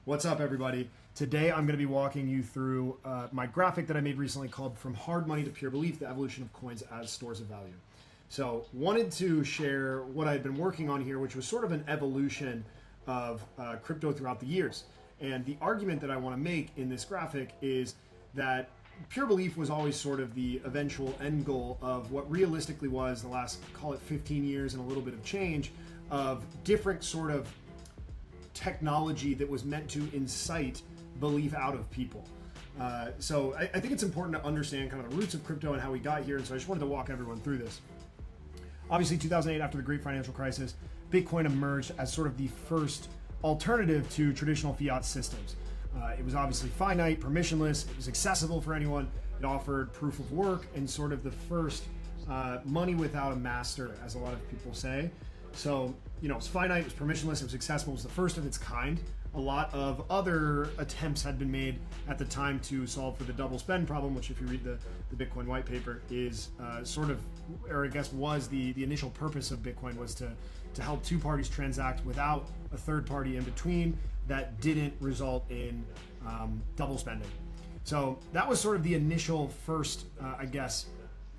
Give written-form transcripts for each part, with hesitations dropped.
What's up, everybody? Today I'm going to be walking you through my graphic that I made recently called From Hard Money to Pure Belief, the Evolution of Coins as Stores of Value. So wanted to share what I've been working on here, which was sort of an evolution of crypto throughout the years. And the argument that I want to make in this graphic is that Pure Belief was always sort of the eventual end goal of what realistically was the last, call it 15 years and a little bit of change, of different sort of technology that was meant to incite belief out of people. So I think it's important to understand kind of the roots of crypto and how we got here. And so I just wanted to walk everyone through this. Obviously, 2008, after the great financial crisis, Bitcoin emerged as sort of the first alternative to traditional fiat systems. It was obviously finite, permissionless, it was accessible for anyone, it offered proof of work, and sort of the first money without a master, as a lot of people say. So, it was finite, it was permissionless, it was accessible, it was the first of its kind. A lot of other attempts had been made at the time to solve for the double spend problem, which, if you read the Bitcoin white paper, is was the initial purpose of Bitcoin, was to help two parties transact without a third party in between that didn't result in double spending. So that was sort of the initial first,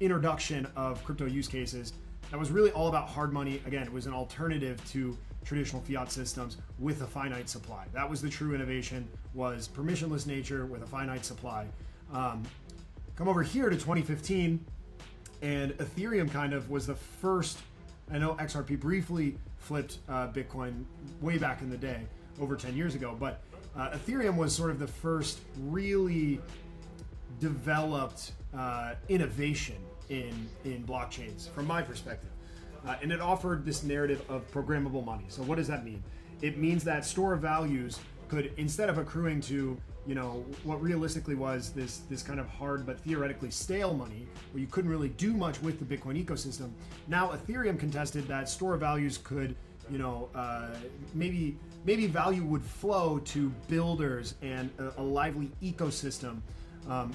introduction of crypto use cases. That was really all about hard money. Again, it was an alternative to traditional fiat systems with a finite supply. That was the true innovation, was permissionless nature with a finite supply. Come over here to 2015, and Ethereum kind of was the first. I know XRP briefly flipped Bitcoin way back in the day, over 10 years ago, but Ethereum was sort of the first really developed innovation in blockchains, from my perspective. And it offered this narrative of programmable money. So what does that mean? It means that store of values could, instead of accruing to, what realistically was this kind of hard but theoretically stale money, where you couldn't really do much with the Bitcoin ecosystem, now Ethereum contested that store of values could, maybe value would flow to builders and a lively ecosystem,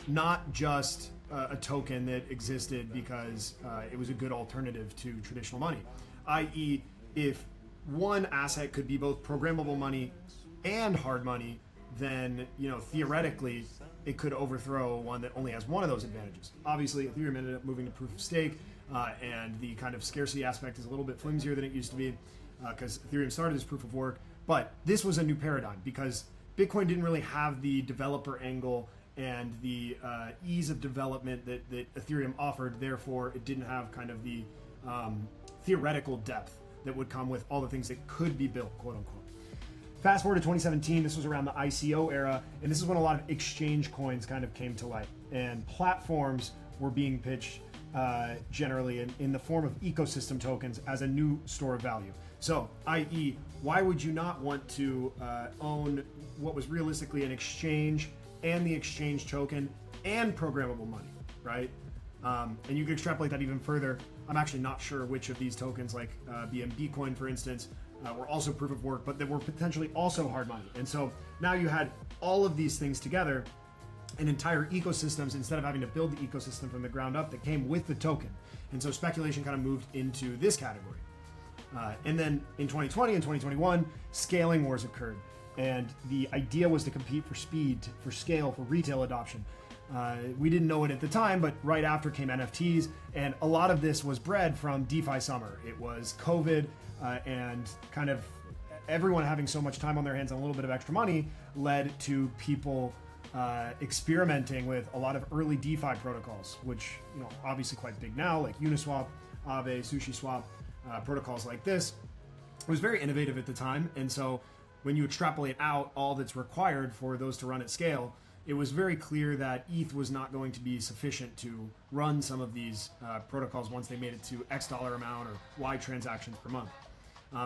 not just a token that existed because it was a good alternative to traditional money. I.e., if one asset could be both programmable money and hard money, then theoretically it could overthrow one that only has one of those advantages. Obviously, Ethereum ended up moving to proof of stake, and the kind of scarcity aspect is a little bit flimsier than it used to be, because Ethereum started as proof of work. But this was a new paradigm because Bitcoin didn't really have the developer angle and the ease of development that Ethereum offered. Therefore, it didn't have kind of the theoretical depth that would come with all the things that could be built, quote unquote. Fast forward to 2017, this was around the ICO era, and this is when a lot of exchange coins kind of came to light, and platforms were being pitched generally in the form of ecosystem tokens as a new store of value. So, i.e., why would you not want to own what was realistically an exchange and the exchange token and programmable money, right? And you can extrapolate that even further. I'm actually not sure which of these tokens, like BNB coin, for instance, were also proof of work, but they were potentially also hard money. And so now you had all of these things together, and entire ecosystems, instead of having to build the ecosystem from the ground up, that came with the token. And so speculation kind of moved into this category. And then in 2020 and 2021, scaling wars occurred. And the idea was to compete for speed, for scale, for retail adoption. We didn't know it at the time, but right after came NFTs, and a lot of this was bred from DeFi summer. It was COVID, and kind of everyone having so much time on their hands and a little bit of extra money led to people experimenting with a lot of early DeFi protocols, which obviously quite big now, like Uniswap, Aave, SushiSwap, protocols like this. It was very innovative at the time, and so when you extrapolate out all that's required for those to run at scale, it was very clear that ETH was not going to be sufficient to run some of these protocols once they made it to X dollar amount or Y transactions per month.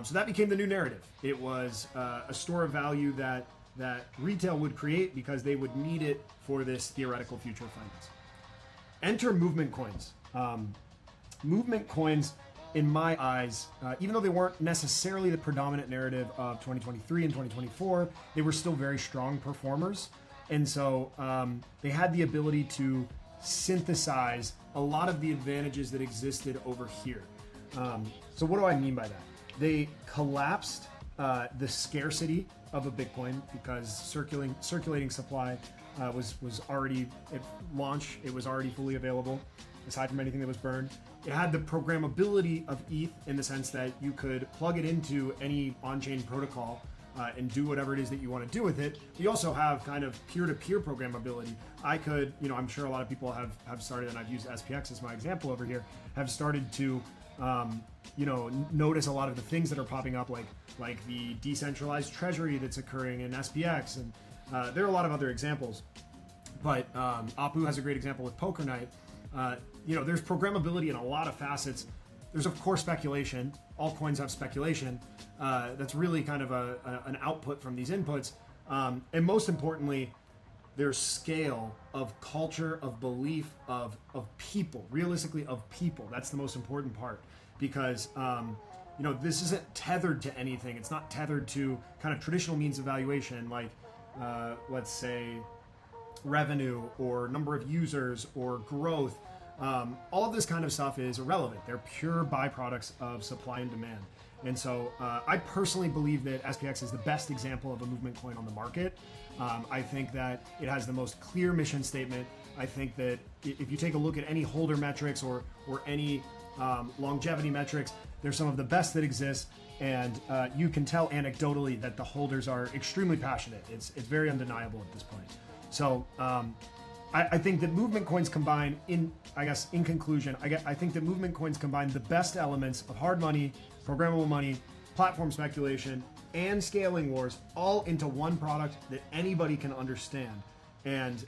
So that became the new narrative. It was a store of value that retail would create because they would need it for this theoretical future of finance. Enter movement coins. Movement coins, in my eyes, even though they weren't necessarily the predominant narrative of 2023 and 2024, they were still very strong performers. And so they had the ability to synthesize a lot of the advantages that existed over here. So what do I mean by that? They collapsed the scarcity of a Bitcoin because circulating supply was already at launch. It was already fully available, aside from anything that was burned. It had the programmability of ETH in the sense that you could plug it into any on-chain protocol and do whatever it is that you want to do with it. You also have kind of peer-to-peer programmability. I could, I'm sure a lot of people have started, and I've used SPX as my example over here, have started to, notice a lot of the things that are popping up, like the decentralized treasury that's occurring in SPX, and there are a lot of other examples. But Apu has a great example with Poker Night. There's programmability in a lot of facets. There's of course speculation. All coins have speculation. That's really kind of an output from these inputs. And most importantly, there's scale of culture, of belief, of people, realistically of people. That's the most important part because, this isn't tethered to anything. It's not tethered to kind of traditional means of valuation like, let's say, revenue or number of users or growth. All of this kind of stuff is irrelevant. They're pure byproducts of supply and demand. And so I personally believe that SPX is the best example of a movement coin on the market. I think that it has the most clear mission statement. I think that if you take a look at any holder metrics or any longevity metrics, they're some of the best that exist. And you can tell anecdotally that the holders are extremely passionate. It's very undeniable at this point. So I think that movement coins combine, in conclusion, I think that movement coins combine the best elements of hard money, programmable money, platform speculation, and scaling wars all into one product that anybody can understand. And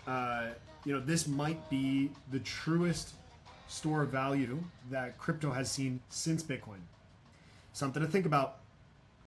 this might be the truest store of value that crypto has seen since Bitcoin. Something to think about.